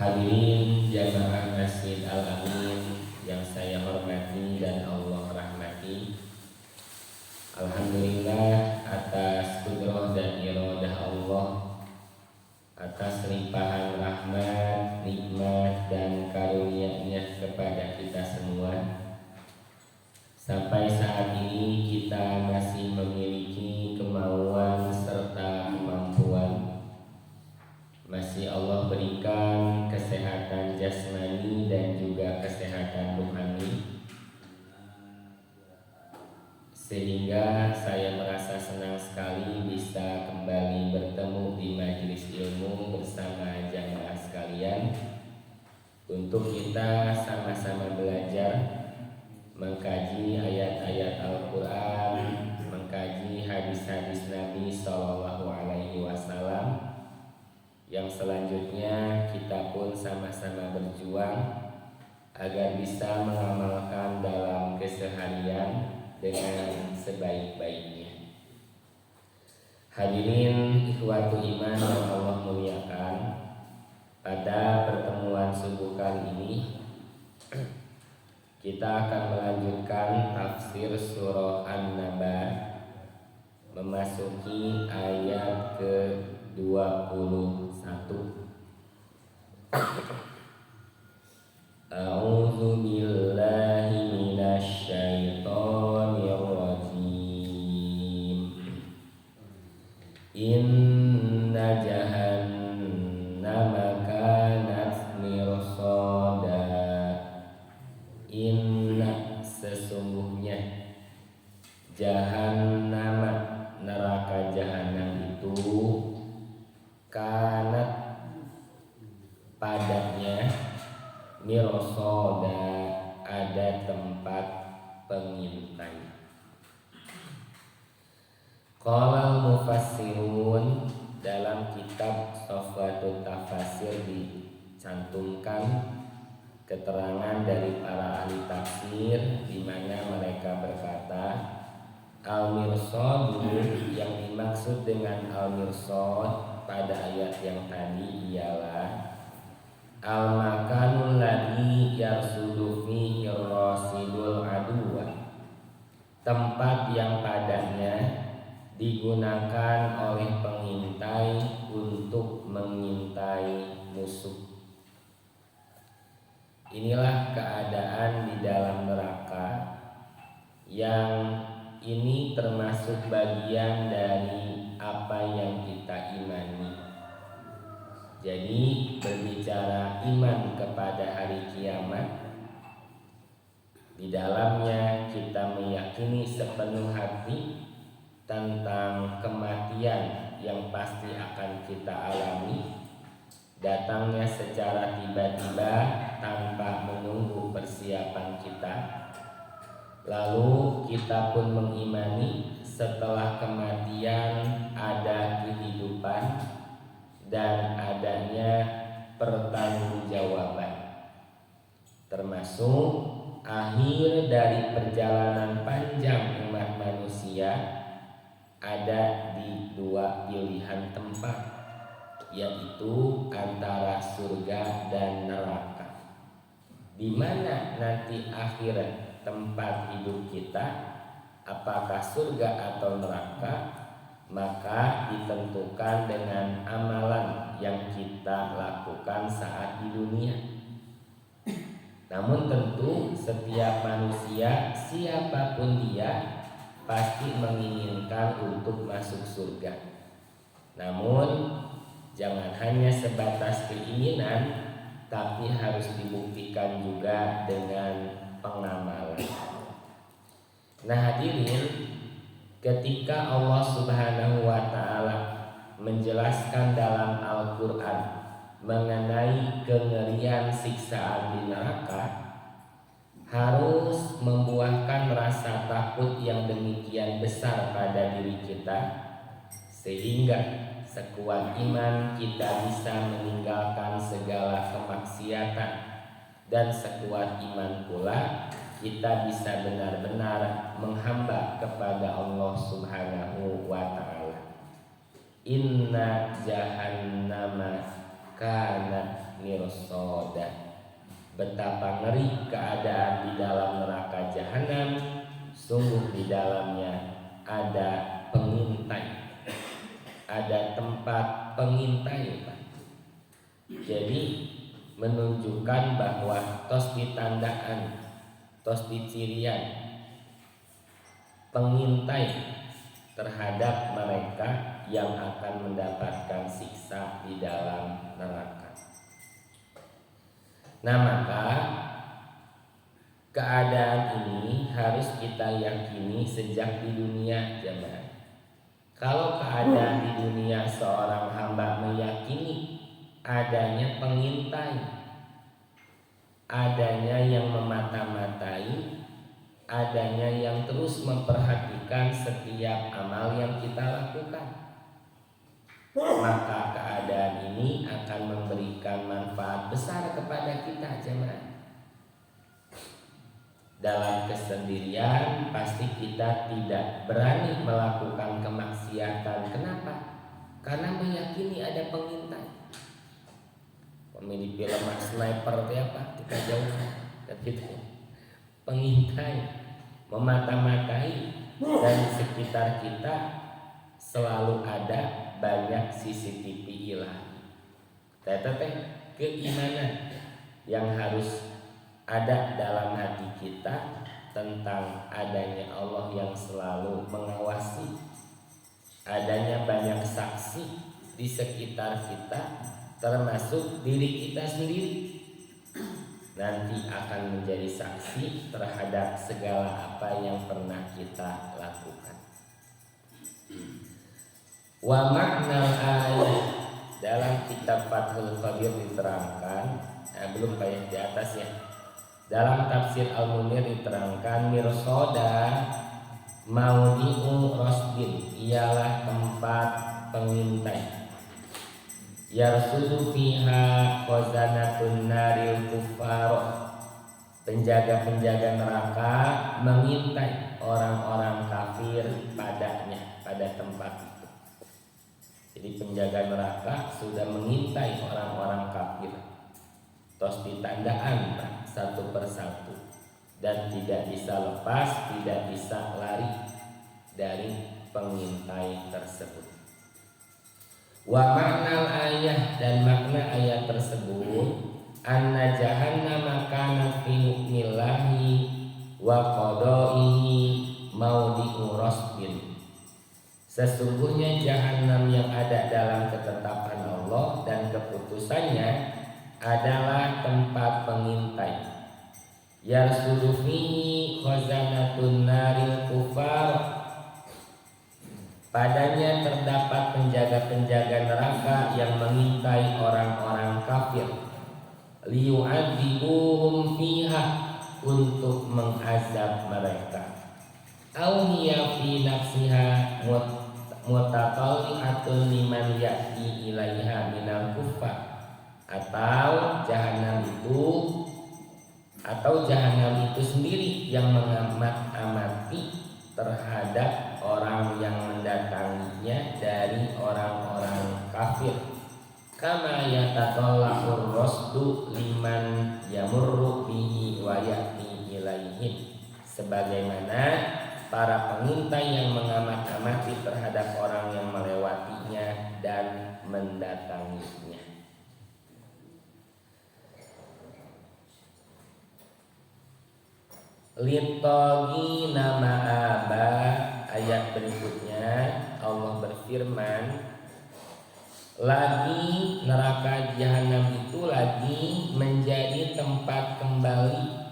Hadirin jamaah Masjid Al-Amin yang saya hormati dan Allah rahmati. Alhamdulillah atas kudrah dan iradah Allah, atas limpahan rahmat, nikmat dan karunia-Nya kepada kita semua. Sampai saat ini kita masih memiliki kemauan serta kemampuan. Masih Allah berikan kesehatan jasmani dan juga kesehatan rohani, sehingga saya merasa senang sekali bisa kembali bertemu di majelis ilmu bersama jamaah sekalian untuk kita sama-sama belajar mengkaji ayat-ayat Al-Quran, mengkaji hadis-hadis Nabi SAW. Yang selanjutnya kita pun sama-sama berjuang agar bisa mengamalkan dalam keseharian dengan sebaik-baiknya. Hadirin ikhwatu iman yang Allah muliakan, pada pertemuan subuh kali ini kita akan melanjutkan tafsir surah An-Naba, memasuki ayat ke-21. A'udzu billahi minasy syaithanir rajim. Inna jahannama kanat mirsada. Inna sesungguhnya jahannama neraka jahanam itu kanat padanya mirosoda ada tempat pengintai. Qala mufassirun, dalam kitab Sofwatut Tafasir dicantumkan keterangan dari para ahli tafsir di mana mereka berkata al-mirsad yang dimaksud dengan al-mirsad pada ayat yang tadi ialah al-makanul ladzi yarsudu fihi rasidul aduwa, tempat yang padanya digunakan oleh pengintai untuk mengintai musuh. Inilah keadaan di dalam neraka, yang ini termasuk bagian dari apa yang kita imani. Jadi berbicara iman kepada hari kiamat, di dalamnya kita meyakini sepenuh hati tentang kematian yang pasti akan kita alami, datangnya secara tiba-tiba tanpa menunggu persiapan kita. Lalu kita pun mengimani setelah kematian ada kehidupan dan adanya pertanggungjawaban, termasuk akhir dari perjalanan panjang umat manusia ada di dua pilihan tempat, yaitu antara surga dan neraka. Di mana nanti akhir tempat hidup kita, apakah surga atau neraka, maka ditentukan dengan amalan yang kita lakukan saat di dunia. Namun tentu setiap manusia, siapapun dia, pasti menginginkan untuk masuk surga. Namun jangan hanya sebatas keinginan, tapi harus dibuktikan juga dengan pengamalan. Nah hadirin, ketika Allah Subhanahu wa ta'ala menjelaskan dalam Al-Quran mengenai kengerian siksaan di neraka, harus membuahkan rasa takut yang demikian besar pada diri kita, sehingga sekuat iman kita bisa meninggalkan segala kemaksiatan, dan sekuat iman pula kita bisa benar-benar menghamba kepada Allah Subhanahu wa ta'ala. Inna jahannama kanat mirsoda. Betapa ngeri keadaan di dalam neraka jahanam, sungguh di dalamnya ada pengintai, ada tempat pengintai, Pak. Jadi menunjukkan bahwa tos ditandaan, tos dicirian pengintai terhadap mereka yang akan mendapatkan siksa di dalam neraka. Nah, maka keadaan ini harus kita yakini sejak di dunia, jemaah. Kalau keadaan di dunia seorang hamba meyakini adanya pengintai, adanya yang memata-matai, adanya yang terus memperhatikan setiap amal yang kita lakukan, maka keadaan ini akan memberikan manfaat besar kepada kita, jemaah. Dalam kesendirian pasti kita tidak berani melakukan kemaksiatan. Kenapa? Karena meyakini ada pengintai. Pemilik film sniper apa? Kita jauh dan gitu. Pengintai memata-matai, dan di sekitar kita selalu ada banyak CCTV ilahi. Teteh keimanan yang harus ada dalam hati kita tentang adanya Allah yang selalu mengawasi, adanya banyak saksi di sekitar kita, termasuk diri kita sendiri nanti akan menjadi saksi terhadap segala apa yang pernah kita lakukan. Wa makna ayat dalam kitab Fathul Qadir diterangkan, belum banyak di atas ya. Dalam tafsir Al-Munir diterangkan mirsoda maudi'u rosdin, ialah tempat pengintai. Yarsudu fiha khazanatun naril kuffar, penjaga-penjaga neraka mengintai orang-orang kafir padanya, pada tempat itu. Jadi penjaga neraka sudah mengintai orang-orang kafir, tos ditandaan satu persatu, dan tidak bisa lepas, tidak bisa lari dari pengintai tersebut. Wa makna ayat, dan makna ayat tersebut, anna jahannam kanat fi hukmillahi wa qada'ihi maudi'u rasbin. Sesungguhnya jahannam yang ada dalam ketetapan Allah dan keputusannya adalah tempat pengintai. Yarsulu fihi khazanatun naril kufar, padanya terdapat penjaga-penjaga neraka yang mengintai orang-orang kafir. Liyu'adzibuhum fiha, untuk mengazab mereka. Au hiya fi nafsiha mutatalli'atun liman ya'ti ilaiha minal kuffar, atau jahanam itu sendiri yang mengamat-amati terhadap orang yang mendatanginya dari orang-orang kafir. Kama yatatallaqur rasdu liman yamurru bihi wa ya'ti ilaihim, sebagaimana para pengintai yang mengamat-amati terhadap orang yang melewatinya dan mendatanginya. Litogi nama aba, ayat berikutnya Allah berfirman, lagi neraka jahanam itu lagi menjadi tempat kembali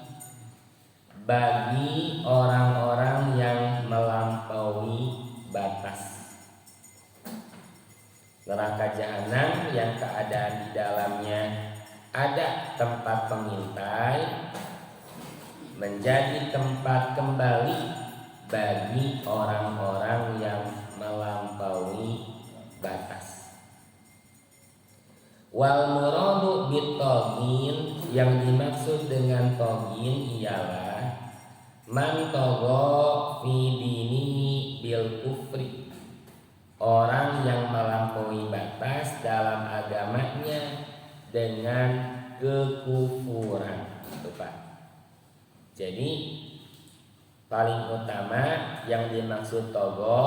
bagi orang-orang yang melampaui batas. Neraka jahanam yang keadaan di dalamnya ada tempat pengintai menjadi tempat kembali bagi orang-orang yang melampaui batas. Wal muradu bitogin, yang dimaksud dengan togin ialah man togo fi dinihi bil kufri, orang yang melampaui batas dalam agamanya dengan kekufuran. Itu Pak. Jadi paling utama yang dimaksud togo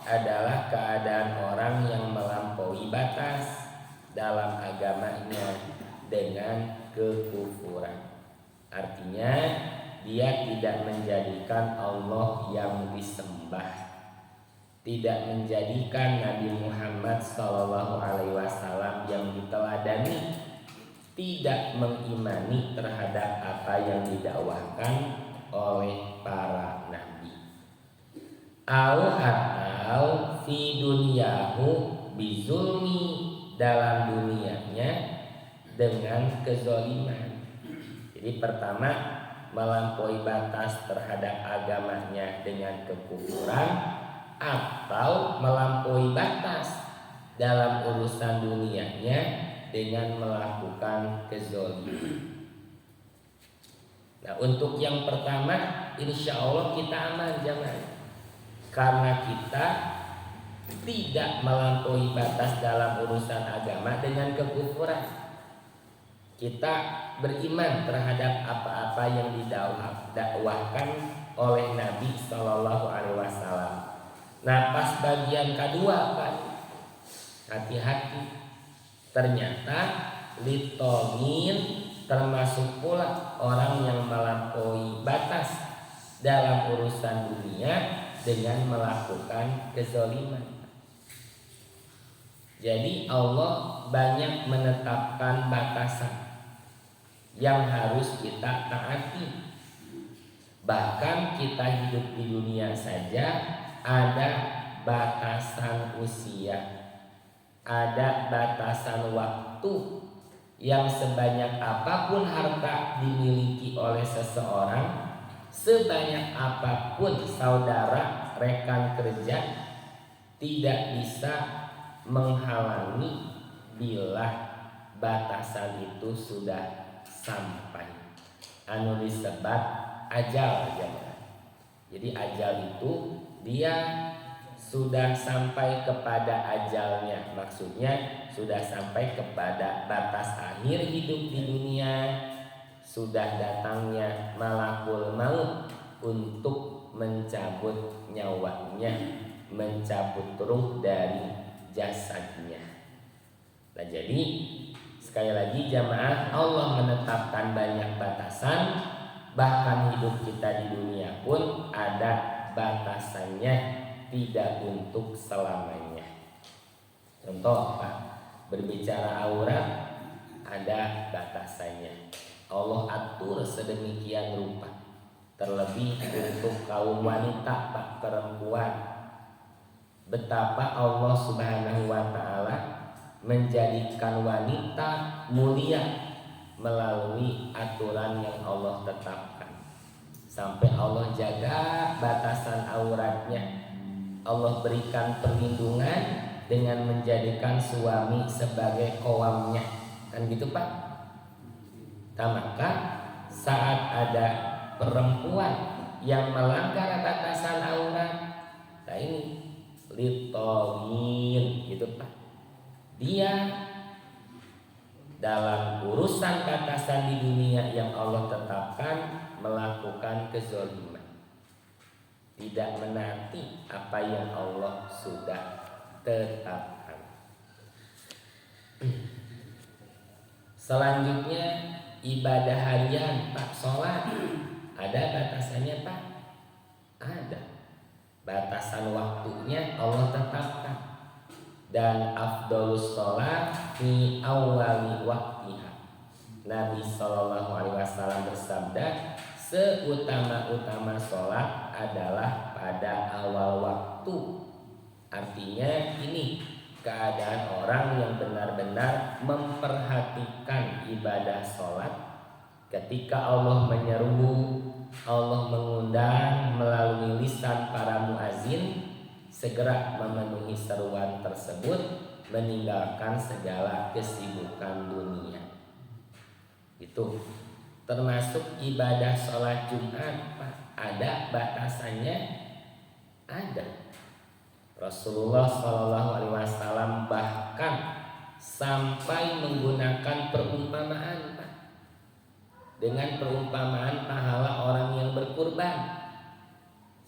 adalah keadaan orang yang melampaui batas dalam agamanya dengan kekufuran. Artinya dia tidak menjadikan Allah yang disembah, tidak menjadikan Nabi Muhammad SAW yang diteladani, tidak mengimani terhadap apa yang didakwahkan oleh para nabi. Atau fi dunyahu bizulmi, dalam dunianya dengan kezoliman. Jadi pertama melampaui batas terhadap agamanya dengan kekufuran, atau melampaui batas dalam urusan dunianya dengan melakukan kezoliman. Nah, untuk yang pertama insya Allah kita aman jamaah, karena kita tidak melampaui batas dalam urusan agama dengan kekufuran. Kita beriman terhadap apa-apa yang didakwahkan oleh Nabi Shallallahu Alaihi Wasallam. Nah, pas bagian kedua Pak, hati-hati. Ternyata litomin termasuk pula orang yang melampaui batas dalam urusan dunia dengan melakukan kezaliman. Jadi Allah banyak menetapkan batasan yang harus kita taati. Bahkan kita hidup di dunia saja ada batasan usia, ada batasan waktu, yang sebanyak apapun harta dimiliki oleh seseorang, sebanyak apapun saudara rekan kerja, tidak bisa menghalangi bila batasan itu sudah sampai. Anu disebat ajal jemaah. Jadi ajal itu dia sudah sampai kepada ajalnya, maksudnya sudah sampai kepada batas akhir hidup di dunia, sudah datangnya malakul maut untuk mencabut nyawanya, mencabut ruh dari jasadnya. Nah, jadi sekali lagi jamaah, Allah menetapkan banyak batasan, bahkan hidup kita di dunia pun ada batasannya, tidak untuk selamanya. Contoh Pak, berbicara aurat ada batasannya. Allah atur sedemikian rupa. Terlebih untuk kaum wanita Pak, perempuan. Betapa Allah Subhanahu wa Ta'ala menjadikan wanita mulia melalui aturan yang Allah tetapkan. Sampai Allah jaga batasan auratnya. Allah berikan perlindungan dengan menjadikan suami sebagai qawamnya. Kan gitu Pak? Nah, maka saat ada perempuan yang melanggar batasan aurat, nah ini litogin gitu Pak, dia dalam urusan batasan di dunia yang Allah tetapkan melakukan kezaliman, tidak menaati apa yang Allah sudah tetapkan. Selanjutnya ibadah harian Pak, sholat ada batasannya Pak? Ada. Batasan waktunya Allah tetapkan. Dan afdolus sholat fi awali waktiha. Nabi SAW bersabda, seutama-utama sholat adalah pada awal waktu. Artinya ini keadaan orang yang benar-benar memperhatikan ibadah sholat. Ketika Allah menyeru, Allah mengundang melalui lisan para muazin, segera memenuhi seruan tersebut, meninggalkan segala kesibukan dunia. Itu termasuk ibadah sholat Jumat Pak, ada batasannya, ada. Rasulullah SAW bahkan sampai menggunakan perumpamaan Pak. Dengan perumpamaan pahala orang yang berkurban.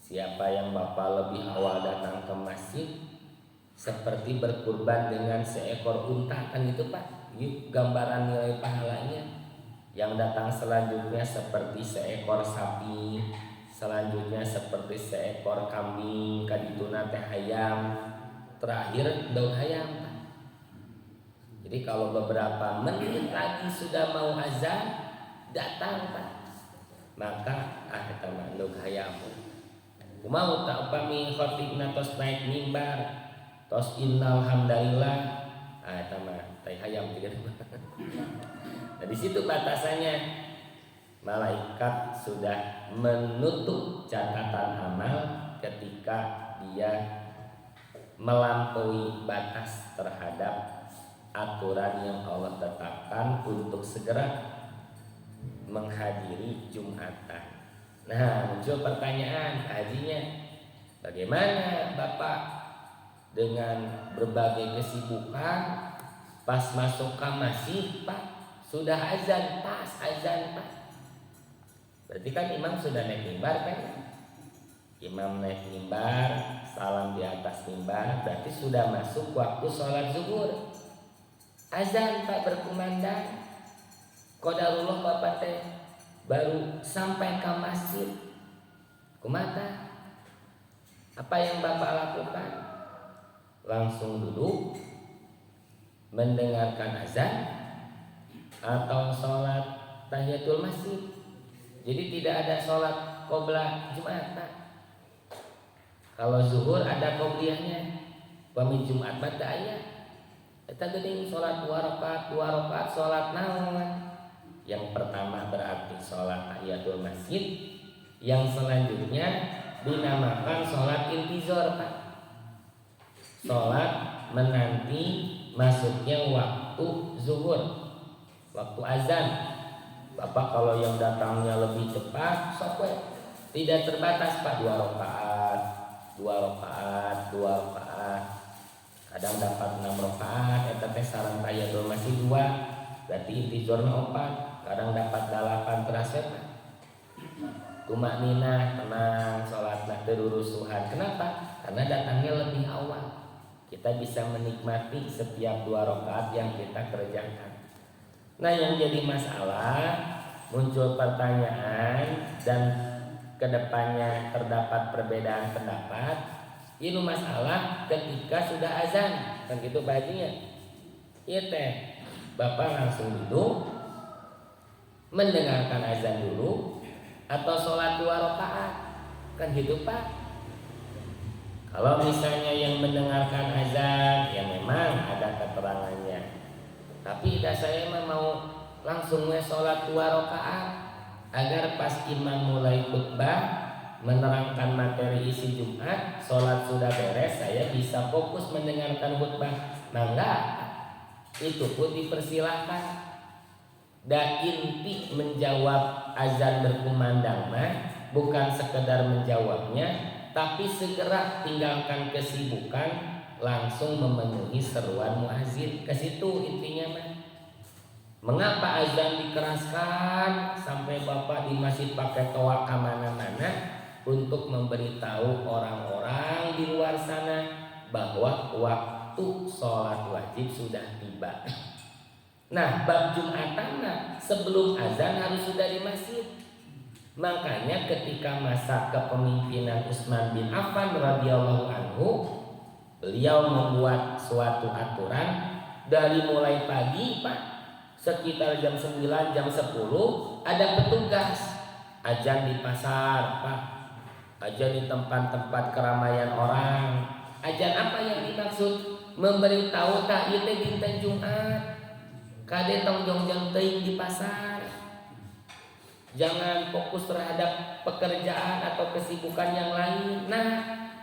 Siapa yang Bapak lebih awal datang ke masjid seperti berkurban dengan seekor unta, kan gitu Pak. Yuk gambaran nilai pahalanya. Yang datang selanjutnya seperti seekor sapi, selanjutnya seperti seekor kambing, kadituna teh hayam, terakhir daun hayam Pak. Jadi kalau beberapa menit lagi sudah mau azan datang Pak, maka eta mah daun hayam. Kumaha tak upami khotibna tos naik mimbar, tos innal hamdalillah, eta mah teh hayam juga. Nah di situ batasannya. Malaikat sudah menutup catatan amal ketika dia melampaui batas terhadap aturan yang Allah tetapkan untuk segera menghadiri Jumatan. Nah muncul pertanyaan hajinya, bagaimana Bapak dengan berbagai kesibukan pas masuk ke masjid Pak sudah azan, pas azan Pak. Berarti kan imam sudah naik mimbar kan? Imam naik mimbar, salam di atas mimbar, berarti sudah masuk waktu sholat zuhur. Azan Pak berkumandang, qadarullah Bapak teh baru sampai ke masjid. Kumata? Apa yang Bapak lakukan? Langsung duduk mendengarkan azan atau sholat tahiyatul masjid. Jadi tidak ada sholat qobliyah Jumat Pak. Kalau zuhur ada qobliyahnya, pami Jumat mah teu aya. Eta geuning sholat 2 rakaat sholat naon? Yang pertama berarti sholat tahiyatul masjid, yang selanjutnya dinamakan sholat intizar Pak. Sholat menanti masuknya waktu zuhur, waktu azan. Bapak kalau yang datangnya lebih cepat, sok we. Tidak terbatas Pak, 2 rakaat. Kadang dapat 6 rakaat, eta teh sareng tahiyatul masjid 2, berarti intizarna 4. Kadang dapat 8 terasa Pak. Tumak nina, tenang, sholatna terurusuhan. Kenapa? Karena datangnya lebih awal. Kita bisa menikmati setiap 2 rakaat yang kita kerjakan. Nah yang jadi masalah, muncul pertanyaan dan kedepannya terdapat perbedaan pendapat. Ini masalah ketika sudah azan, kan gitu bahaginya. Iya teh, Bapak langsung duduk mendengarkan azan dulu atau sholat 2 rakaat, kan gitu Pak. Kalau misalnya yang mendengarkan azan, ya memang ada keterangannya. Tapi saya mau langsung sholat 2 rakaat agar pas imam mulai khutbah menerangkan materi isi Jumat, sholat sudah beres, saya bisa fokus mendengarkan khutbah. Nah enggak, itu pun dipersilahkan. Dan inti menjawab azan berkumandang mah bukan sekedar menjawabnya, tapi segera tinggalkan kesibukan, langsung memenuhi seruan muazin. Ke situ intinya mah. Mengapa azan dikeraskan sampai Bapak di masjid pakai toa ke mana-mana untuk memberitahu orang-orang di luar sana bahwa waktu sholat wajib sudah tiba. Nah, bab Jumatan sebelum azan harus sudah di masjid. Makanya ketika masa kepemimpinan Utsman bin Affan radhiyallahu anhu, beliau membuat suatu aturan dari mulai pagi Pak, sekitar jam 9, jam 10 ada petugas azan di pasar Pak, azan di tempat-tempat keramaian orang. Azan apa yang dimaksud? Memberitahu tak ieu teh dinten Jumat. Kade tong jongjang teuing di pasar. Jangan fokus terhadap pekerjaan atau kesibukan yang lain. Nah,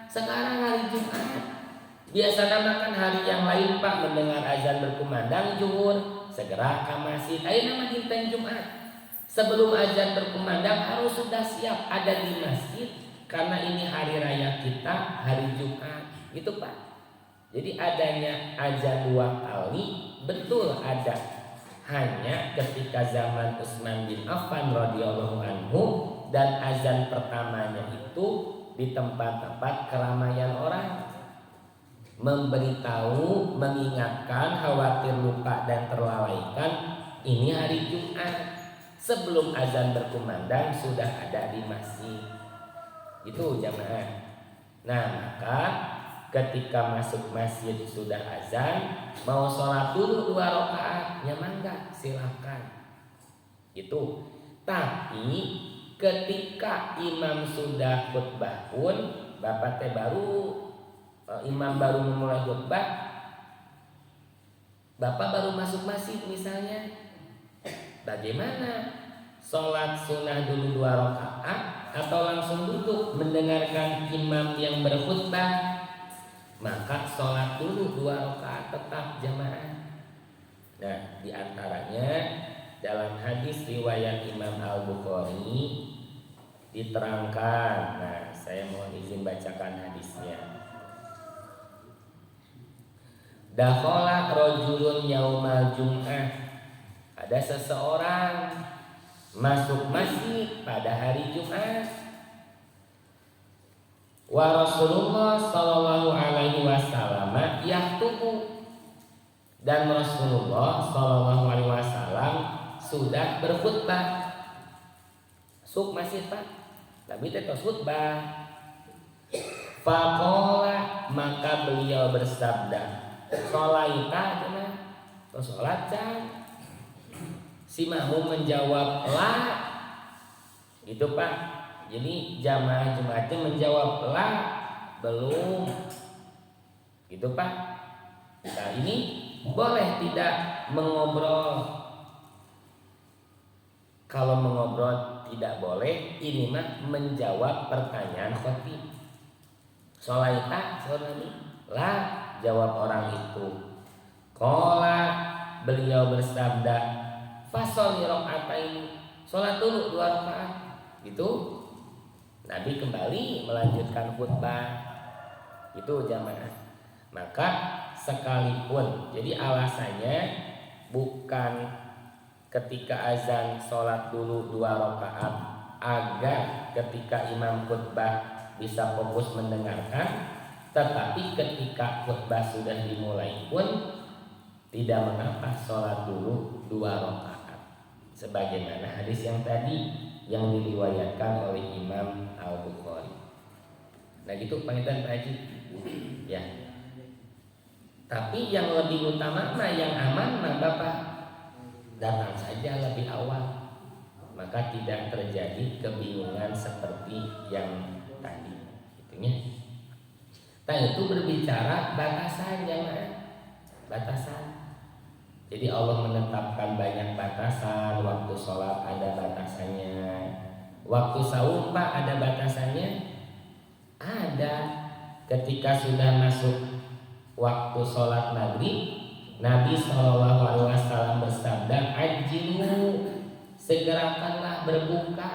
sekarang hari Jumat. Biasanya makan hari yang lain Pak mendengar azan berkumandang zuhur, segera ke masjid. Ayo nama dinten Jumat. Sebelum azan berkumandang harus sudah siap ada di masjid karena ini hari raya kita, hari Jumat. Gitu Pak. Jadi adanya azan 2 kali betul ada, hanya ketika zaman Utsman bin Affan radhiyallahu anhu, dan azan pertamanya itu di tempat-tempat keramaian orang, memberitahu, mengingatkan, khawatir lupa dan terlalaikan, ini hari Jumat. Sebelum azan berkumandang sudah ada di masjid. Itu jamaah. Nah, maka ketika masuk masjid sudah azan, mau sholat dulu 2 rakaat, ya mangga, silakan. Itu. Tapi ketika imam sudah khutbah pun, bapak teh baru imam baru memulai khutbah, bapak baru masuk masjid misalnya, bagaimana? Sholat sunnah dulu 2 rakaat atau langsung duduk mendengarkan imam yang berkhutbah? Maka sholat dulu 2 rakaat tetap jamaah. Nah, diantaranya dalam hadis riwayat Imam Al-Bukhari diterangkan. Nah, saya mohon izin bacakan hadisnya. Dakhala rajulun yaumal jum'ah. Ada seseorang masuk masjid pada hari Jumat. Wa Rasulullah sallallahu alaihi wasallam yaktubu, dan Rasulullah sallallahu alaihi wasallam sudah berkhutbah. Masuk masjid Pak, tapi tetap khutbah. Faqala, maka beliau bersabda, sholaita cenah, sholat can? Si makmum menjawab la, gitu Pak. Jadi jamaah Jumatnya menjawab la, belum, gitu Pak. Nah, ini boleh tidak mengobrol. Kalau mengobrol tidak boleh, ini mah menjawab pertanyaan khatib. Sholaita, saudara, la, jawab orang itu. Qala, beliau bersabda, fasholli rakaatain, sholat dulu 2 rakaat. Gitu. Nabi kembali melanjutkan khutbah. Itu jamaah. Maka sekalipun, jadi alasannya bukan ketika azan sholat dulu 2 rakaat agar ketika imam khutbah bisa fokus mendengarkan, tetapi ketika khutbah sudah dimulai pun tidak mengapa sholat dulu 2 rakaat, sebagaimana hadis yang tadi yang diriwayatkan oleh Imam Al-Bukhari. Nah gitu pangitan Pak Haji ya. Tapi yang lebih utama mah, yang aman mah Bapak datang saja lebih awal, maka tidak terjadi kebingungan seperti yang tadi. Itunya. Nah itu berbicara batasan jamaah, batasan. Jadi Allah menetapkan banyak batasan. Waktu sholat ada batasannya, waktu saum Pak ada batasannya, ada. Ketika sudah masuk waktu sholat maghrib, Nabi SAW bersabda, ajilu, segerakanlah berbuka.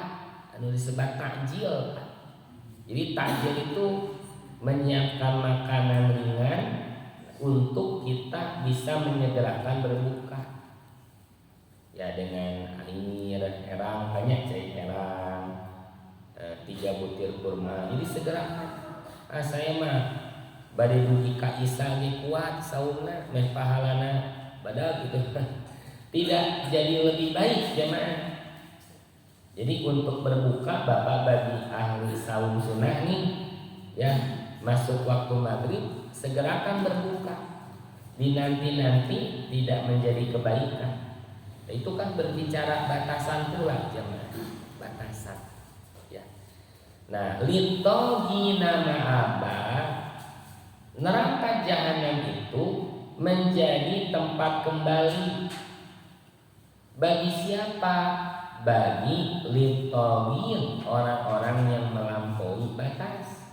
Anu disebut takjil. Jadi takjil itu menyiapkan makanan ringan untuk kita bisa menyegerakan berbuka. Ya dengan air, herang, banyak cair herang, 3 butir kurma. Jadi segerakan. Saya mah badai dugi ka Isa ge kuat saumna meh pahalana badal gitu. Tidak jadi lebih baik jemaah. Jadi untuk berbuka Bapak bagi ahli saum sunnah nih ya, masuk waktu maghrib segerakan berbuka. Dinanti-nanti tidak menjadi kebaikan. Nah, itu kan berbicara batasan pula jemaah, batasan ya. Nah, litogina ma'aba, neraka jahanam itu menjadi tempat kembali bagi siapa? Bagi litogin, orang-orang yang melampaui batas.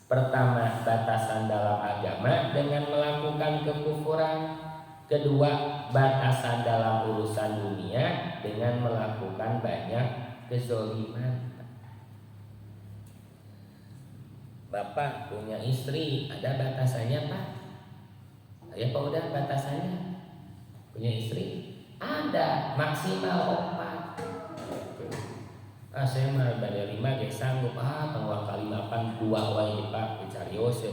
Pertama, batasan dalam agama dengan melakukan kekufuran. Kedua, batasan dalam urusan dunia dengan melakukan banyak kezaliman. Bapak punya istri, ada batasannya Pak. Ya Pak udah batasannya. Punya istri ada maksimal 4. Saya mah dari 5 kayak sanggup tanggal kali 8 2 wae Pak dicarios ya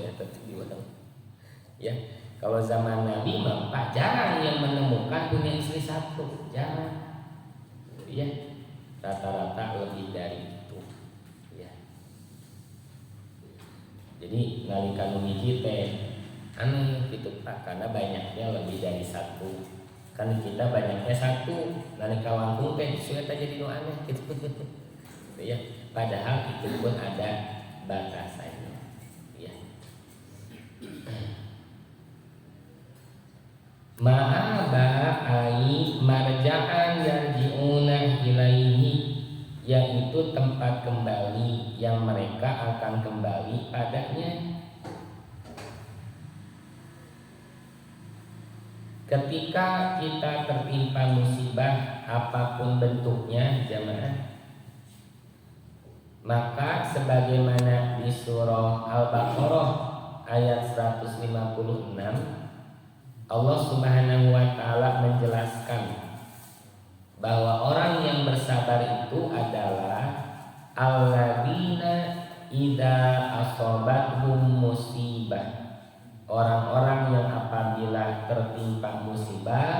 ya. Kalau zaman Nabi mah Pak jarang yang menemukan punya istri 1, jarang. Ya, rata-rata lebih dari itu. Ya. Jadi nalika nu hiji teh aneh gitu Pak karena banyaknya lebih dari 1. Kan kita banyaknya 1, nalika langkung teh sudah jadi nu aneh gitu. Ya, padahal itu pun ada batasannya. Ya. Ma'aba ai marja'an yarji'una ilaihi, yaitu tempat kembali yang mereka akan kembali padanya. Ketika kita tertimpa musibah apapun bentuknya jamaah, maka sebagaimana di surah Al-Baqarah ayat 156 Allah Subhanahu wa taala menjelaskan bahwa orang yang bersabar itu adalah alladzina idza asobathum musibah, orang-orang yang apabila tertimpa musibah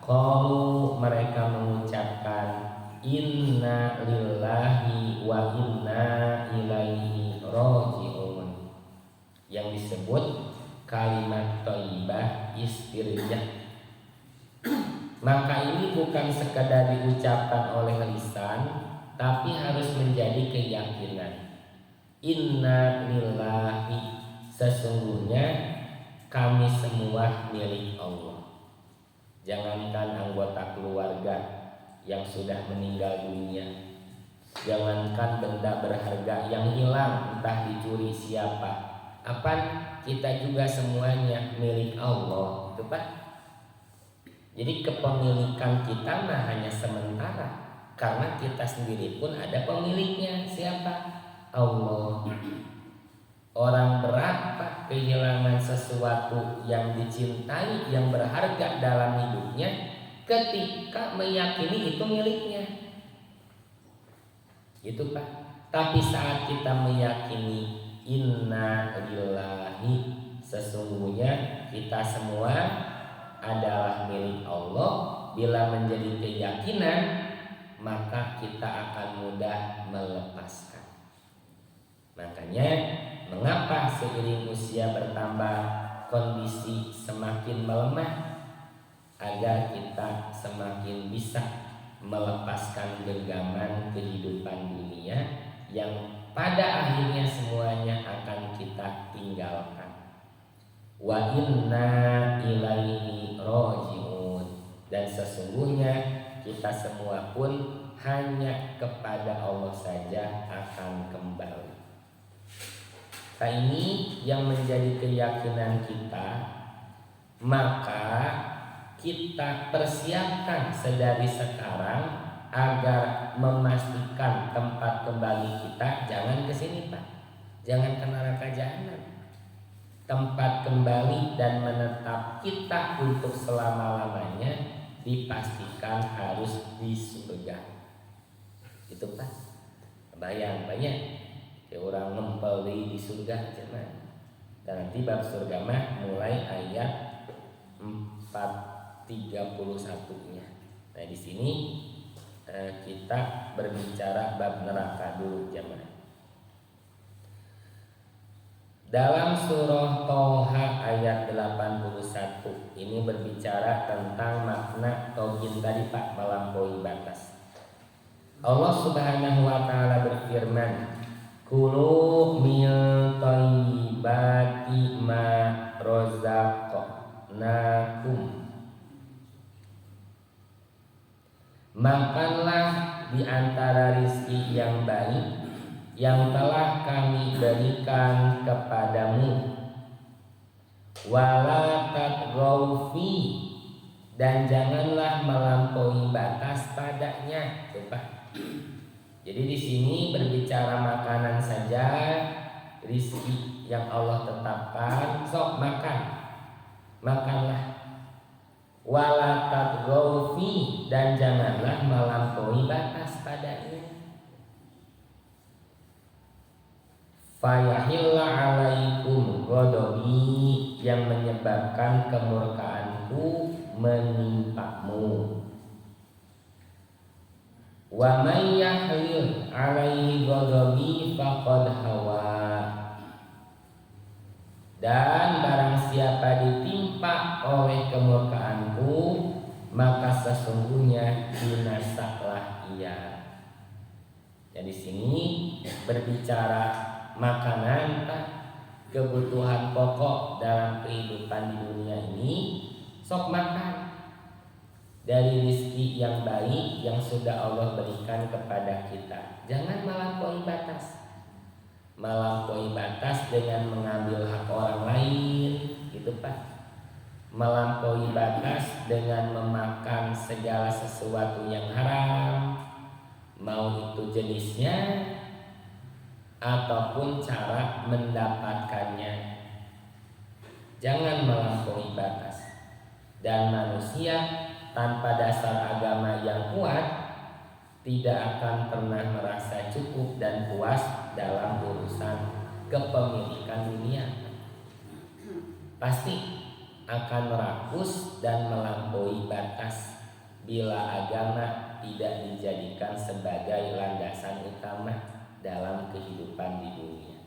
qalu, mereka mengucapkan inna lillahi wa inna ilaihi raji'un, yang disebut kalimat thayyibah istirjah. Maka ini bukan sekadar diucapkan oleh lisan, tapi harus menjadi keyakinan. Inna lillahi, sesungguhnya kami semua milik Allah. Jangankan anggota keluarga yang sudah meninggal dunia, jangankan benda berharga yang hilang entah dicuri siapa, apa kita juga semuanya milik Allah, itu Pak. Jadi kepemilikan kita mah hanya sementara, karena kita sendiri pun ada pemiliknya, siapa? Allah. Orang berat Pak kehilangan sesuatu yang dicintai, yang berharga dalam hidupnya, ketika meyakini itu miliknya, itu Pak. Tapi saat kita meyakini inna lillahi, sesungguhnya kita semua adalah milik Allah, bila menjadi keyakinan maka kita akan mudah melepaskan. Makanya mengapa seiring usia bertambah kondisi semakin melemah, agar kita semakin bisa melepaskan genggaman kehidupan dunia yang pada akhirnya semuanya akan kita tinggalkan. Wa inna ilaihi raji'un, dan sesungguhnya kita semua pun hanya kepada Allah saja akan kembali. Nah, ini yang menjadi keyakinan kita, maka kita persiapkan sedari sekarang agar memastikan tempat kembali kita jangan ke sini Pak, jangan ke neraka jahanam. Tempat kembali dan menetap kita untuk selama-lamanya dipastikan harus di surga. Itu Pak. Bayang banyak ya orang ngempel di surga cuman. Dan nanti bab surga mah mulai ayat 431-nya. Nah, di sini kita berbicara bab neraka dulu jemaah. Dalam surah Toha ayat 81 ini berbicara tentang makna tauhid tadi Pak, melampaui batas. Allah Subhanahu wa taala berfirman, "Kulu min thayyibati ma razaqnakum." Makanlah di antara rizki yang baik yang telah kami berikan kepadamu. Wala tatghaw fi, dan janganlah melampaui batas padanya. Tuh Pak. Jadi di sini berbicara makanan saja, rizki yang Allah tetapkan, sok makan. makanlah. Wala tatghaw fi, dan janganlah melampaui batas padanya. Fayahilla alaikum ghadabi, yang menyebabkan kemurkaanku menimpamu. Wa may yahlil alaihi ghadabi faqad hawa, dan barang siapa ditimpa oleh kemurkaanku, maka sesungguhnya binasalah ia. Jadi sini berbicara makanan, kebutuhan pokok dalam kehidupan di dunia ini. Sok makan dari rezeki yang baik yang sudah Allah berikan kepada kita. Jangan melampaui batas. Melampaui batas dengan mengambil hak orang lain, gitu Pak. Melampaui batas dengan memakan segala sesuatu yang haram, mau itu jenisnya ataupun cara mendapatkannya. Jangan melampaui batas. Dan manusia tanpa dasar agama yang kuat tidak akan pernah merasa cukup dan puas dalam urusan kepemilikan dunia. Pasti akan merakus dan melampaui batas bila agama tidak dijadikan sebagai landasan utama dalam kehidupan di dunia.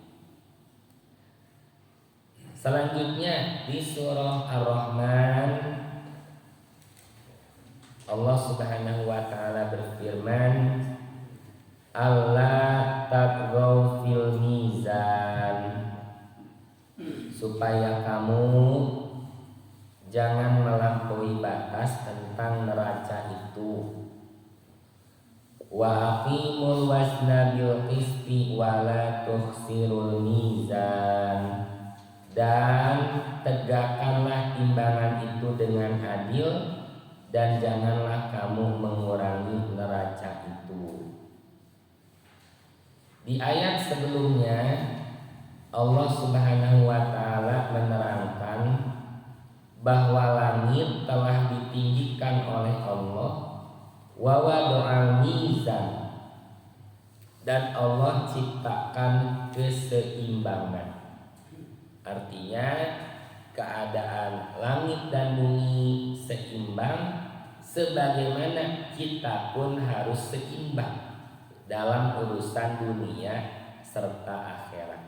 Selanjutnya di surah Ar-Rahman, Allah Subhanahu wa taala berfirman, Allah tatghaw fil mizan, supaya kamu jangan melampaui batas tentang neraca itu. Wa aqimul wazna bil qisti wa la tukhsirul mizan, dan tegakkanlah timbangan itu dengan adil, dan janganlah kamu mengurangi neraca itu. Di ayat sebelumnya Allah Subhanahu wa taala menerangkan bahwa langit telah ditinggikan oleh Allah, wa wada'al mizan, dan Allah ciptakan keseimbangan. Artinya keadaan langit dan bumi seimbang, sebagaimana kita pun harus seimbang dalam urusan dunia serta akhirat.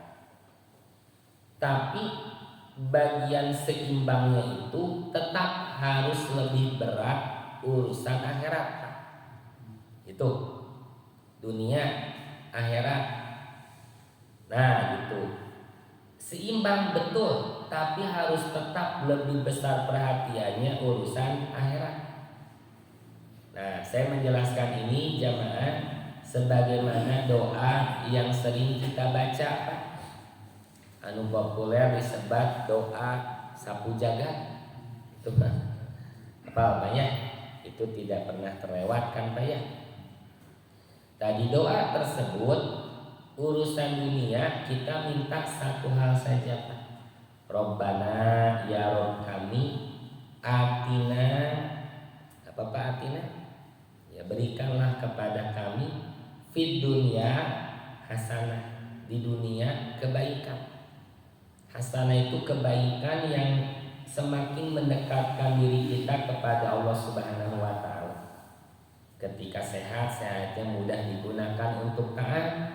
Tapi bagian seimbangnya itu tetap harus lebih berat urusan akhirat. Itu dunia akhirat. Nah gitu, seimbang betul, tapi harus tetap lebih besar perhatiannya urusan akhirat. Nah, saya menjelaskan ini jamaah sebagaimana doa yang sering kita baca, Pak. Anu populer disebut doa sapu jagat. Itu Pak. Apa ya? Itu tidak pernah terlewatkan, Pak ya. Tadi doa tersebut urusan dunia kita minta satu hal saja, Pak. Robbana, ya Rob kami, atina, apa Pak atina? Ya berikanlah kepada kami fid dunya hasanah, di dunia kebaikan. Hasanah itu kebaikan yang semakin mendekatkan diri kita kepada Allah Subhanahu wa taala. Ketika sehat, sehatnya mudah digunakan untuk taat.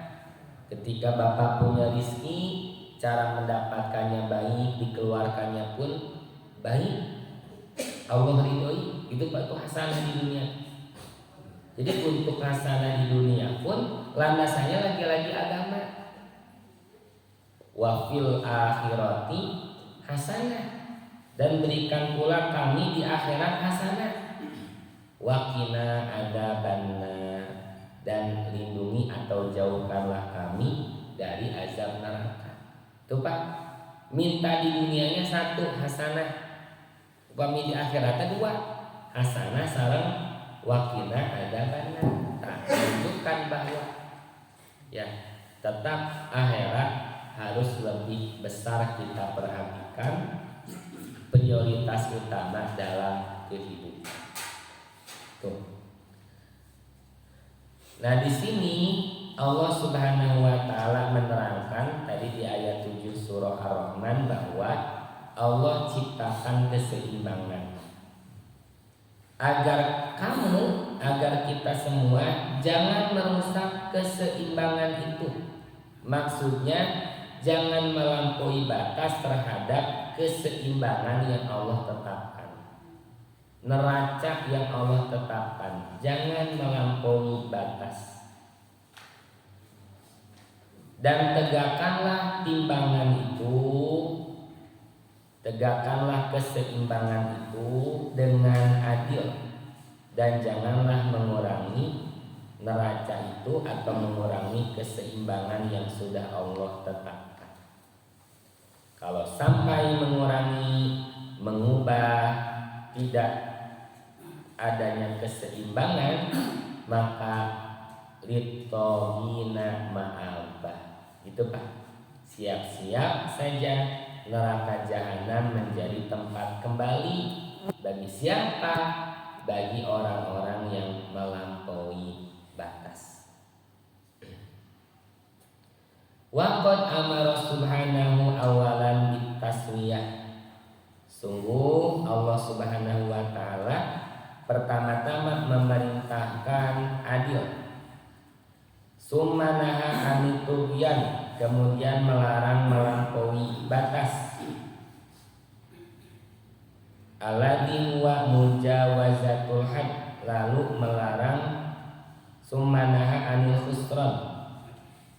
Ketika Bapak punya rezeki, cara mendapatkannya baik, dikeluarkannya pun baik, Allah ridhoi. Itu Pak, itu hasanah di dunia. Jadi untuk hasanah di dunia pun landasannya lagi-lagi agama. Wa fil akhirati hasanah, dan berikan pula kami di akhirat hasanah. Wa qina adzabannar, dan lindungi atau jauhkanlah kami dari azab neraka. Tuh Pak, minta di dunianya satu hasanah, upami di akhiratnya dua hasanah sareng wa qina adzabannar. Tak menunjukkan bahwa ya tetap akhirat harus lebih besar kita perhatikan prioritas utama dalam kehidupan. Tuh. Nah, di sini Allah Subhanahu wa taala menerangkan tadi di ayat 7 surah Ar-Rahman bahwa Allah ciptakan keseimbangan agar kita semua jangan merusak keseimbangan itu. Maksudnya jangan melampaui batas terhadap keseimbangan yang Allah tetapkan, neraca yang Allah tetapkan. Jangan melampaui batas. Dan tegakkanlah timbangan itu, tegakkanlah keseimbangan itu dengan adil, dan janganlah mengurangi neraca itu atau mengurangi keseimbangan yang sudah Allah tetapkan. Kalau sampai mengurangi, mengubah, tidak adanya keseimbangan, maka litogina ma'albah. Itu Pak, siap-siap saja neraka jahanam menjadi tempat kembali bagi siapa? Bagi orang-orang yang melampaui batas. Waqad amara subhanahu awalan bitaswiyah. Sungguh Allah Subhanahu wa taala pertama-tama memerintahkan adil. Sumanaha anitubyan, kemudian melarang melampaui batas. Alladhi huwa mujawazatul had, lalu melarang sumanaha anil khusran,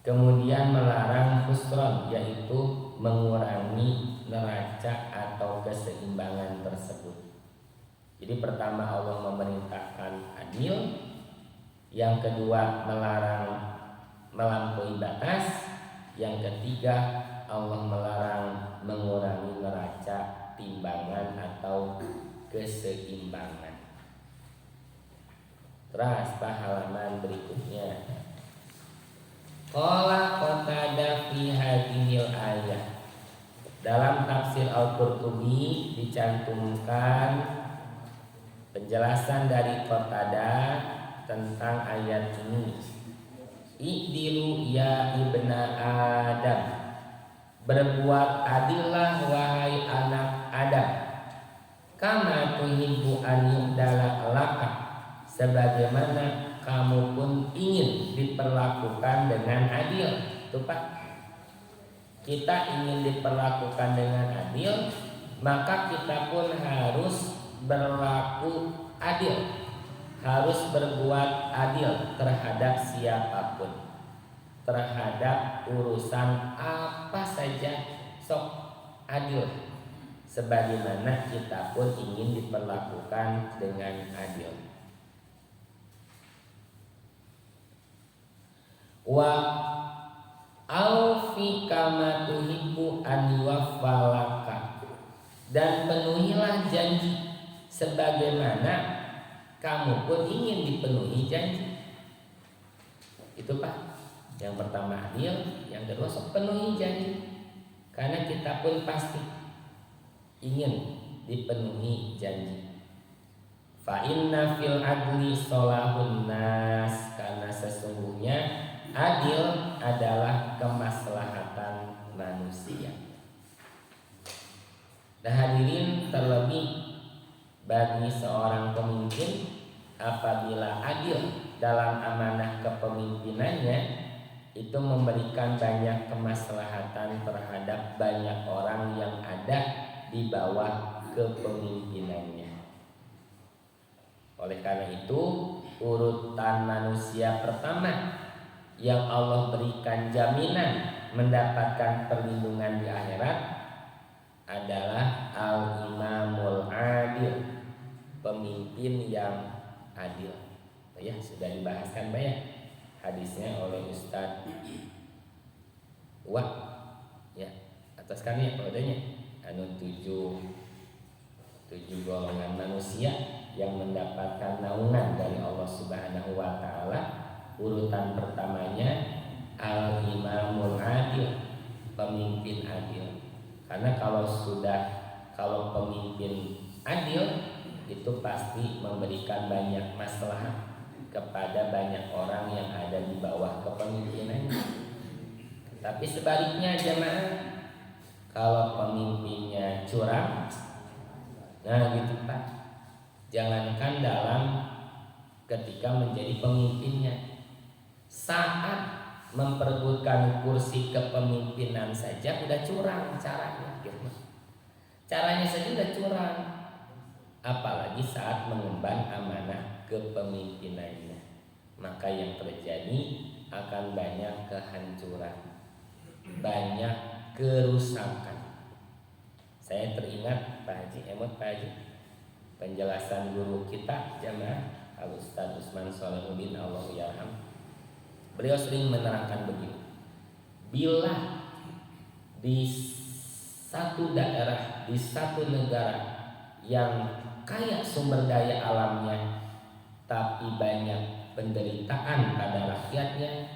kemudian melarang khusran, yaitu mengurangi neraca atau keseimbangan tersebut. Jadi pertama Allah memerintahkan adil, yang kedua melarang melampaui batas, yang ketiga Allah melarang mengurangi neraca, timbangan atau keseimbangan. Terus halaman berikutnya. Qala Qatadah fi hadhil ayah. Dalam tafsir Al-Qurtubi dicantumkan penjelasan dari Qatadah tentang ayat ini. I'dilu ya ibna Adam, berbuat adillah wahai anak Adam, kama tuhibbu an yu'dala laka, sebagaimana kamu pun ingin diperlakukan dengan adil. Tuh Pak, kita ingin diperlakukan dengan adil, maka kita pun harus berlaku adil, harus berbuat adil terhadap siapapun, terhadap urusan apa saja, sok adil, sebagaimana kita pun ingin diperlakukan dengan adil. Wa aufi kama tuhibbu an yuwaffalaka, dan penuhilah janji sebagaimana kamu pun ingin dipenuhi janji. Itu Pak, yang pertama adil, yang kedua sok penuhi janji, karena kita pun pasti ingin dipenuhi janji. Fa inna fil adli solahun nas, karena sesungguhnya adil adalah kemaslahatan manusia. Nah hadirin, terlebih bagi seorang pemimpin, apabila adil dalam amanah kepemimpinannya, itu memberikan banyak kemaslahatan terhadap banyak orang yang ada di bawah kepemimpinannya. Oleh karena itu, urutan manusia pertama yang Allah berikan jaminan mendapatkan perlindungan di akhirat adalah al-imamul adil, pemimpin yang adil. Ya, sudah dibahaskan banyak hadisnya oleh Ustadz Wah. Ya, atas kami kodenya anu tujuh golongan manusia yang mendapatkan naungan dari Allah Subhanahu wa taala. Urutan pertamanya al-imamul adil, pemimpin adil. Karena kalau sudah kalau pemimpin adil itu pasti memberikan banyak maslahat kepada banyak orang yang ada di bawah kepemimpinannya. Tapi sebaliknya jemaah, kalau pemimpinnya curang, nah gitu Pak, jangankan dalam ketika menjadi pemimpinnya, saat memperebutkan kursi kepemimpinan saja udah curang caranya gitu. Caranya saja udah curang, apalagi saat mengemban amanah kepemimpinannya. Maka yang terjadi akan banyak kehancuran, banyak kerusakan. Saya teringat Pak Haji Emot, Pak Haji, penjelasan guru kita jamaah Al Ustaz Usman Sholihuddin Allahyarham. Beliau sering menerangkan begini, bila di satu daerah, di satu negara yang kaya sumber daya alamnya, tapi banyak penderitaan pada rakyatnya,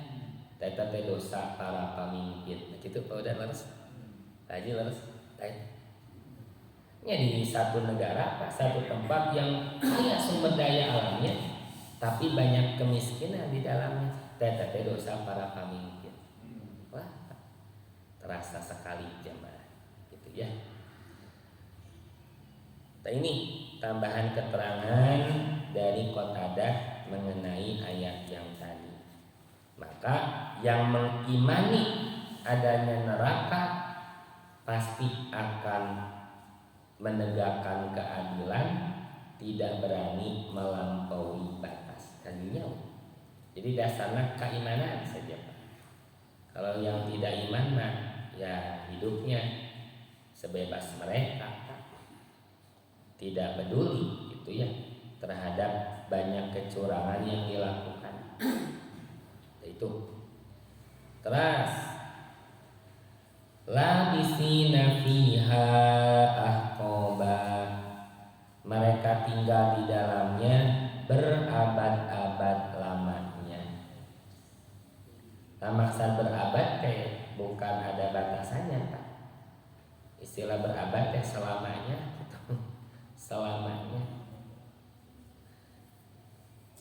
tetapi dosa para pemimpin. Nah, gitu Pak udah leres, Haji leres. Ya, di satu negara, satu tempat yang kaya sumber daya alamnya, tapi banyak kemiskinan di dalamnya, tetapi dosa para pemimpin. Wah, terasa sekali jemaah, gitu ya. Nah, ini tambahan keterangan dari Qatadah mengenai ayat yang tadi. Maka yang mengimani adanya neraka pasti akan menegakkan keadilan, tidak berani melampaui batas. Tadinya, jadi dasarnya keimanan saja Pak. Kalau yang tidak iman mah ya hidupnya sebebas mereka, tidak peduli gitu ya terhadap banyak kecurangan yang dilakukan. Itu. Terus labisina fiha ahqaba, mereka tinggal di dalamnya berabad-abad lamanya. Nah, maksud berabad kayak bukan ada batasannya Pak. Istilah berabad ya selamanya gitu. Selamanya.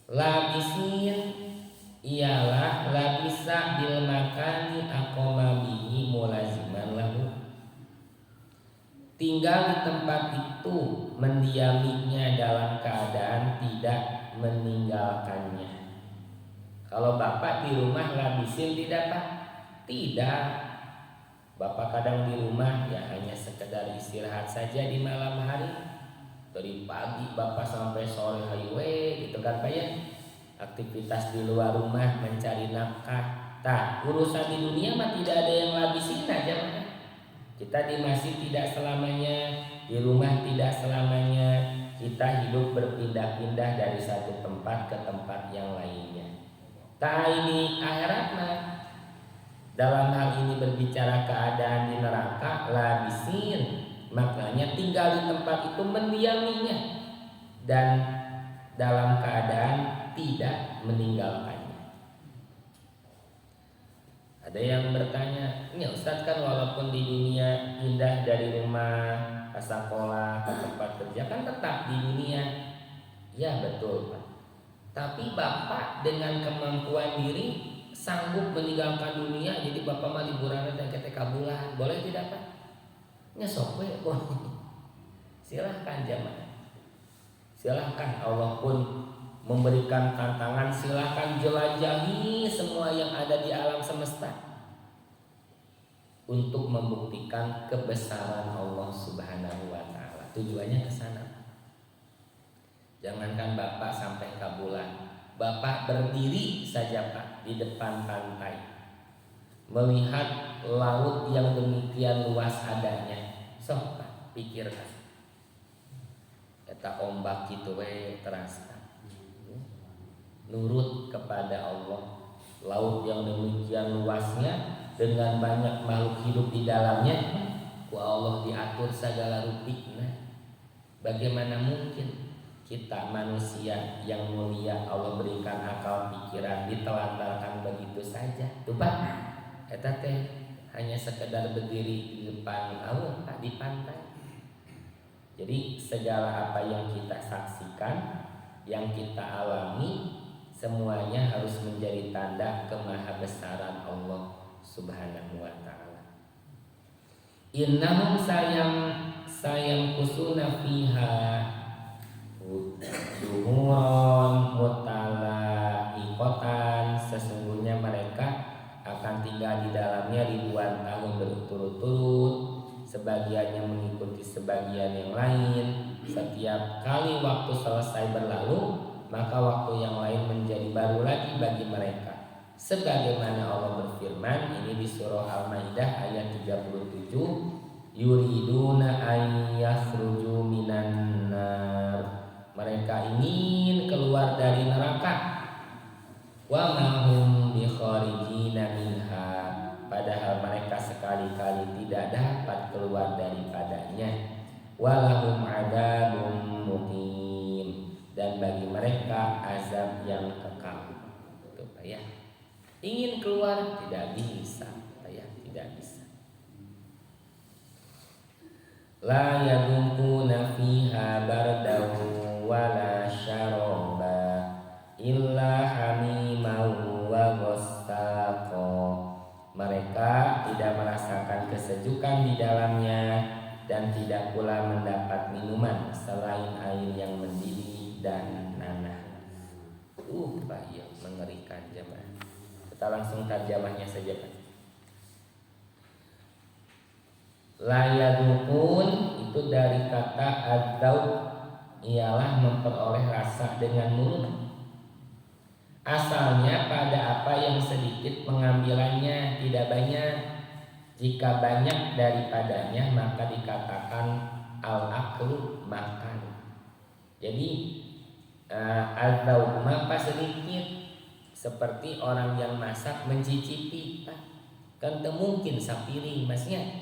Labisin ialah labisa bil makani aqama bihi mulaziman lahu, tinggal di tempat itu, mendiaminya dalam keadaan tidak meninggalkannya. Kalau bapak di rumah labisin tidak Pak? Tidak. Bapak kadang di rumah ya hanya sekedar istirahat saja di malam hari, dari pagi bapak sampai sore highway gitu kan Pak ya. Aktivitas di luar rumah mencari nafkah. Tak, urusan di dunia mah tidak ada yang labisin aja Pak. Kita di masjid tidak selamanya, di rumah tidak selamanya. Kita hidup berpindah-pindah dari satu tempat ke tempat yang lainnya. Tak, ini akhirat mah. Dalam hal ini berbicara keadaan di neraka, labisin, maknanya tinggal di tempat itu, mendiaminya dan dalam keadaan tidak meninggalkannya. Ada yang bertanya, ini Ustaz kan walaupun di dunia pindah dari rumah ke sekolah ke tempat kerja kan tetap di dunia. Ya betul Pak. Tapi Bapak dengan kemampuan diri sanggup meninggalkan dunia, jadi Bapak mah liburan dan ketika bulan, boleh tidak Pak? Ya sok we, boleh. Silahkan jamaah. Silahkan, Allah pun memberikan tantangan, silahkan jelajahi semua yang ada di alam semesta untuk membuktikan kebesaran Allah Subhanahu wa taala. Tujuannya ke sana. Jangankan Bapak sampai ke bulan, Bapak berdiri saja Pak di depan pantai, melihat laut yang demikian luas adanya. Sok Pak, pikirkan. Eta ombak kitu we terasa. Nurut kepada Allah, laut yang demikian luasnya dengan banyak makhluk hidup di dalamnya, ku Allah diatur segala rutikna. Bagaimana mungkin kita manusia yang mulia Allah berikan akal pikiran ditelantarkan begitu saja? Tuh Pak, eta teh hanya sekedar berdiri di depan Allah Pak di pantai. Jadi segala apa yang kita saksikan, yang kita alami, semuanya harus menjadi tanda kemahabesaran Allah Subhanahu wa taala. Innahum sayang kusuna fiha duhuron mutalaiqatan, sesungguhnya mereka akan tinggal di dalamnya ribuan tahun berturut-turut, sebagiannya mengikuti sebagian yang lain. Setiap kali waktu selesai berlalu, maka waktu yang lain menjadi baru lagi bagi mereka. Sebagaimana Allah berfirman ini di surah Al-Maidah ayat 37, yuriduna ayyakhruju minan nar, mereka ingin keluar dari neraka. Wa ma hum bikharijina minha, padahal mereka sekali-kali tidak dapat keluar daripadanya. Walahum adzabun muqim, dan bagi mereka azab yang kekal. Itu ya. Ingin keluar tidak bisa, ya, tidak bisa. La yadukuna fiha bardaw wala syaraba illa hamimau wa ghassaqa, mereka tidak merasakan kesejukan di dalamnya dan tidak pula mendapat minuman selain air yang mendidih dan nanah. Ya, mengerikan jemaah. Kita langsung terjemahnya saja, Pak. Layadukun itu dari kata adzauq, ialah memperoleh rasa dengan mulut. Asalnya pada apa yang sedikit pengambilannya, tidak banyak. Jika banyak daripadanya maka dikatakan al-aklu, makan. Jadi al-dzauq apa sedikit, seperti orang yang masak mencicipi, Pak. Kan mungkin sapiring masnya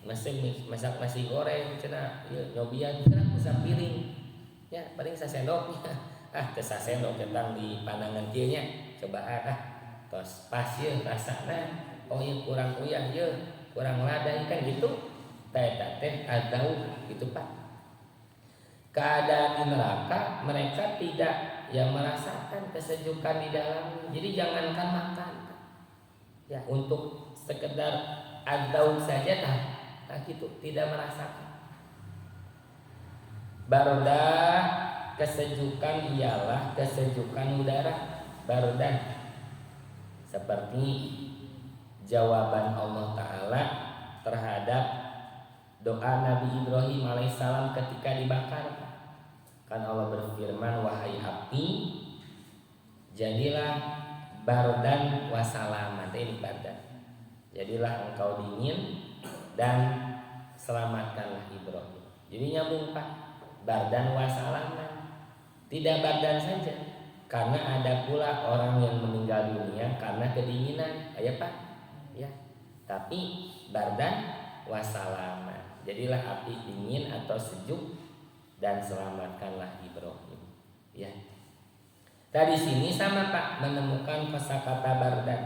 masak nasi goreng cenah nyobian cenah sapiring ya paling sasendoknya sasendok tentang di pandangan kieu nya cobaan tos pas ye rasana kurang uyah ye kurang ladai kan gitu teh atau gitu Pak. Keadaan di neraka mereka tidak yang merasakan kesejukan di dalamnya. Jadi jangankan makan ya, untuk sekedar adzauq saja gitu tidak merasakan. Bardah, kesejukan ialah kesejukan udara, bardan, seperti jawaban Allah Ta'ala terhadap doa Nabi Ibrahim alaihissalam ketika dibakar. Kan Allah berfirman, wahai api, jadilah bardan wasalaman. Ini bardan, jadilah engkau dingin dan selamatkanlah Ibrahim. Jadi nyambung Pak, bardan wasalaman. Tidak bardan saja, karena ada pula orang yang meninggal dunia karena kedinginan, ya Pak. Ya, tapi bardan wasalaman. Jadilah api dingin atau sejuk dan selamatkanlah Ibrahim. Ya. Tadi sini sama Pak menemukan kosakata bardan,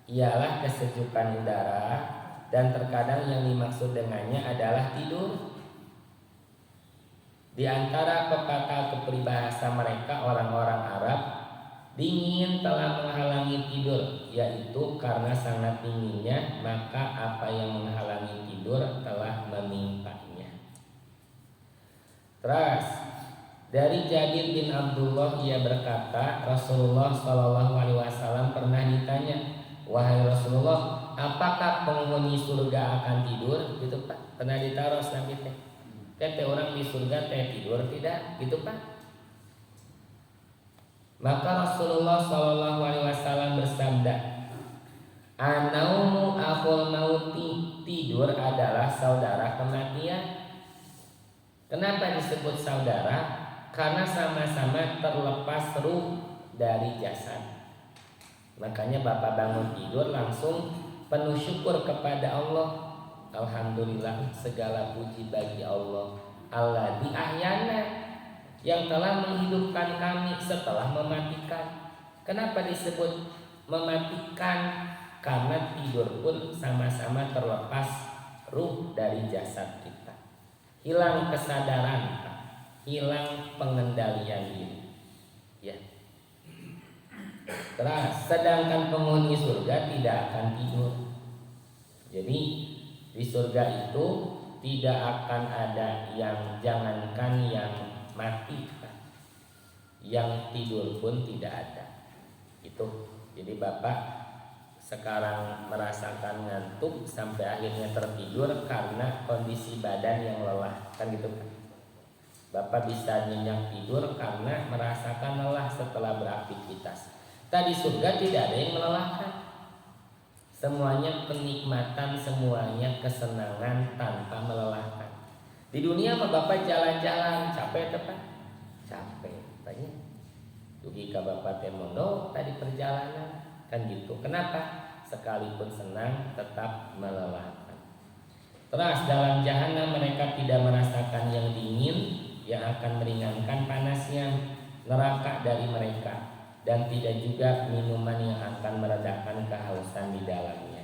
ialah kesejukan udara. Dan terkadang yang dimaksud dengannya adalah tidur. Di antara pepatah keperibahasa mereka orang-orang Arab, dingin telah menghalangi tidur, yaitu karena sangat dinginnya maka apa yang menghalangi tidur telah menimpanya. Terus dari Jabir bin Abdullah ia berkata, Rasulullah SAW pernah ditanya, wahai Rasulullah, apakah penghuni surga akan tidur? Gitu Pak. Pernah ditaruh Nabi teh. Teh orang di surga teh tidur tidak? Gitu Pak. Maka Rasulullah SAW bersabda, Anaumu akhul mauti, tidur adalah saudara kematian. Kenapa disebut saudara? Karena sama-sama terlepas ruh dari jasad. Makanya Bapak bangun tidur langsung penuh syukur kepada Allah. Alhamdulillah, segala puji bagi Allah, Alladzi ahyana, yang telah menghidupkan kami setelah mematikan. Kenapa disebut mematikan? Karena tidur pun sama-sama terlepas ruh dari jasad kita. hilang kesadaran, hilang pengendalian diri. Ya. Terus sedangkan penghuni surga tidak akan tidur. Jadi di surga itu tidak akan ada yang, jangankan yang mati, yang tidur pun tidak ada. Itu. Jadi Bapak sekarang merasakan ngantuk sampai akhirnya tertidur karena kondisi badan yang lelah, kan gitu kan. Bapak bisa nyenyak tidur karena merasakan lelah setelah beraktivitas. Tadi surga tidak ada yang melelahkan. Semuanya penikmatan, semuanya kesenangan tanpa melelahkan. Di dunia mah Bapak jalan-jalan capek tepat, capek banyak. Dugi ka Bapak teh mondo tadi perjalanan, kan gitu. Kenapa? Sekalipun senang tetap melelahkan. Terus dalam jahanam mereka tidak merasakan yang dingin yang akan meringankan panasnya neraka dari mereka, dan tidak juga minuman yang akan meredakan kehausan di dalamnya.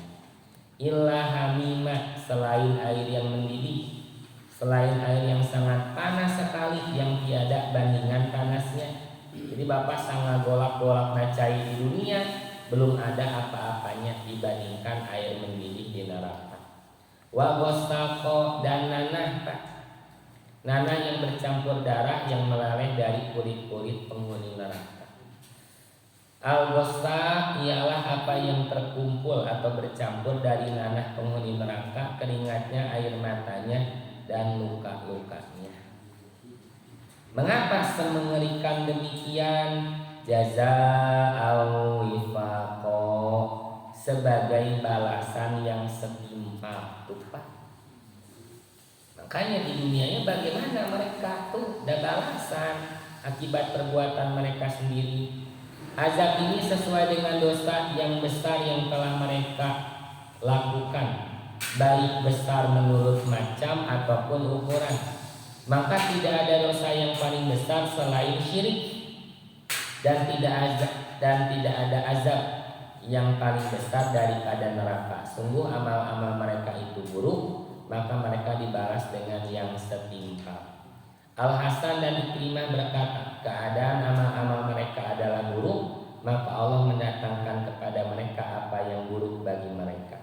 Illa hamimah, selain air yang mendidih, selain air yang sangat panas sekali yang tiada bandingan panasnya. Jadi Bapak sangat golak-golak nacai di dunia, belum ada apa-apanya dibandingkan air mendidih di neraka. Wa ghosaqo, dan nanah, Pak. Nanah yang bercampur darah yang meleleh dari kulit-kulit penghuni neraka. Al-ghosta ialah apa yang terkumpul atau bercampur dari nanah penghuni neraka, keringatnya, air matanya, dan luka-lukanya. Mengapa semengerikan demikian? Jaza'au wifaqo, sebagai balasan yang setimpal, Pak. Makanya di dunianya bagaimana mereka tuh ada balasan akibat perbuatan mereka sendiri. Azab ini sesuai dengan dosa yang besar yang telah mereka lakukan, baik besar menurut macam ataupun ukuran. Maka tidak ada dosa yang paling besar selain syirik, dan tidak ada azab yang paling besar daripada neraka. Sungguh amal-amal mereka itu buruk, maka mereka dibalas dengan yang setimpal. Al-Hasan dan Ikrimah berkata, keadaan amal-amal mereka adalah buruk, maka Allah mendatangkan kepada mereka apa yang buruk bagi mereka.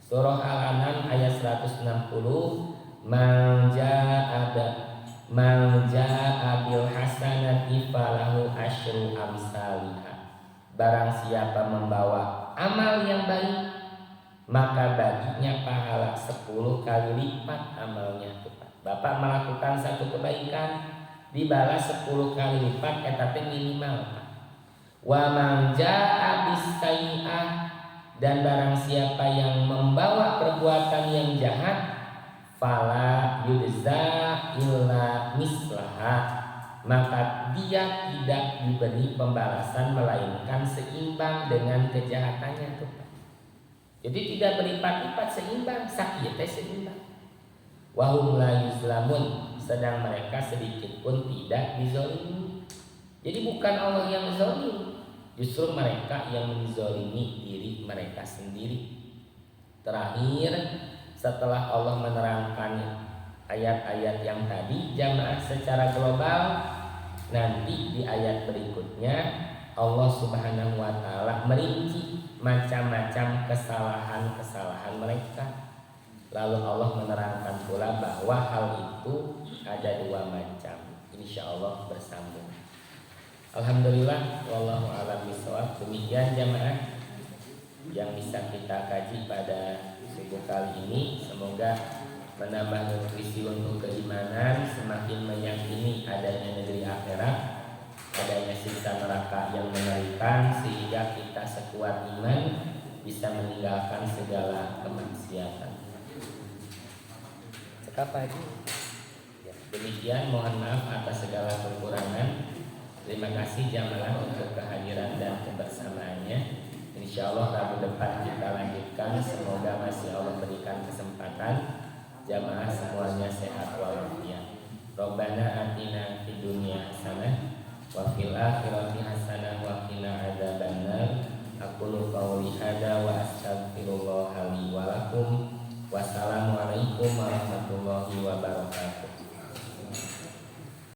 Surah Al-An'am ayat 160, Man ja'a bil hasanati falahu asyru amsalihha. Barang siapa membawa amal yang baik, maka baginya pahala 10 kali lipat amalnya. Bapak melakukan satu kebaikan, dibalas 10 kali lipat, eta teh minimal. Wa man jaa bis-sayyi'ah, dan barang siapa yang membawa perbuatan yang jahat, fala yudza illa mislaha, maka dia tidak diberi pembalasan melainkan seimbang dengan kejahatannya. Jadi tidak berlipat-lipat, seimbang, sakit seimbang. Wahum la yuzlamun, sedang mereka sedikit pun tidak dizolimi. Jadi bukan Allah yang zalim, justru mereka yang menzalimi diri mereka sendiri. Terakhir, setelah Allah menerangkan ayat-ayat yang tadi jamaah secara global, nanti di ayat berikutnya Allah Subhanahu wa taala merinci macam-macam kesalahan-kesalahan mereka. Lalu Allah menerangkan pula bahwa hal itu ada 2 macam. Insya Allah bersambung. Alhamdulillah, wallahu a'lam bishawab. Demikian jamaah yang bisa kita kaji pada subuh kali ini. Semoga menambah nutrisi untuk keimanan, semakin meyakini adanya negeri akhirat, adanya siksa neraka yang mengerikan, sehingga kita sekuat iman bisa meninggalkan segala kemaksiatan. Apa ini? Ya, demikian, mohon maaf atas segala kekurangan. Terima kasih jamaah untuk kehadiran dan kebersamaannya. Insya Allah Rabu depan kita lanjutkan. Semoga masih Allah berikan kesempatan. Jamaah semuanya sehat walafiat. Rabbana atina fid dunya hasanah wa fil akhirati hasanah wa qina adzabannar. Aqulu qouli hadza wa astaghfirullah li wa lakum. Wassalamualaikum warahmatullahi wabarakatuh.